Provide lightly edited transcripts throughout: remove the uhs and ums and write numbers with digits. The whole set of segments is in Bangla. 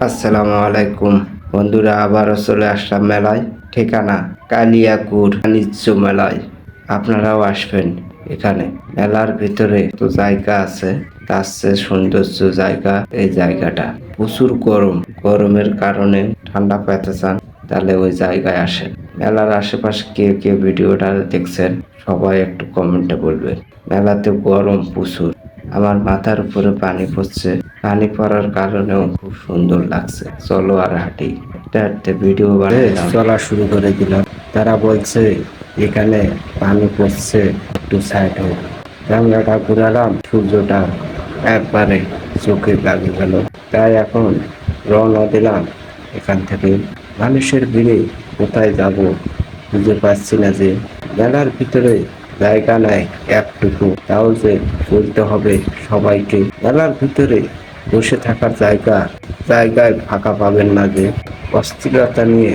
আসসালামু আলাইকুম বন্ধুরা, আবারও চলে আসলাম মেলায়। ঠিকানা কালিয়াকুর বাণিজ্য মেলায়। আপনারাও আসবেন। এখানে মেলার ভিতরে তো জায়গা আছে, তার চেয়ে সৌন্দর্য জায়গা এই জায়গাটা। প্রচুর গরমের কারণে ঠান্ডা পেতে চান তাহলে ওই জায়গায় আসেন। মেলার আশেপাশে কে কে ভিডিওটা দেখছেন সবাই একটু কমেন্টে বলবেন। মেলাতে গরম প্রচুর, আমার মাথার উপরে পানি পড়ছে। পানি পড়ার কারণেও খুব সুন্দর লাগছে। চলো আর হাঁটি। হাঁটতে হাঁটতে ভিডিও বানালাম, চলা শুরু করে দিলাম। তারা বলছে এখানে পানি পড়ছে, একটু সাইড হোক। ক্যামেরাটা ঘুরালাম, সূর্যটা একবারে চোখে লাগে গেল। তাই এখন রওনা দিলাম এখান থেকে। মানুষের ভিড়ে কোথায় যাব বুঝতে পারছি না। যে মেলার ভিতরে জায়গা নাই একটুকু, তাও যে চলতে হবে সবাইকে। মেলার ভিতরে বসে থাকার জায়গায় ফাঁকা পাবেন না। যে অস্থিরতা নিয়ে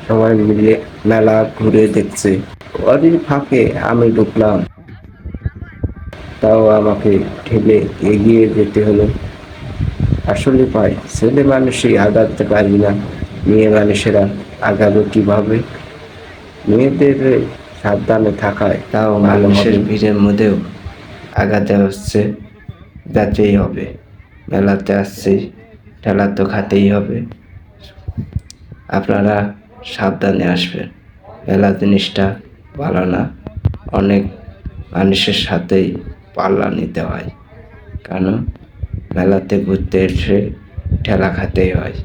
সবাই মিলে মেলা ঘুরে দেখছে, ওরই ফাঁকে আমি ঢুকলাম। তাও আমাকে ঠেলে এগিয়ে যেতে হলো। আসলে পাই ছেলে মানুষই আগাতে পারি না, মেয়ে মানুষেরা আগাবে কিভাবে? মেয়েদের সাবধানে থাকায় তাও মানুষের ভিড়ের মধ্যেও আগাতে হচ্ছে। যেতেই হবে, মেলাতে আসছি, ঠেলা তো খাতেই হবে। আপনারা সাবধানে আসবেন। মেলা জিনিসটা ভালো না, অনেক মানুষের সাথেই পাল্লা নিতে হয়। কারণ মেলাতে ঘুরতে এসে ঠেলা খাতেই হয়।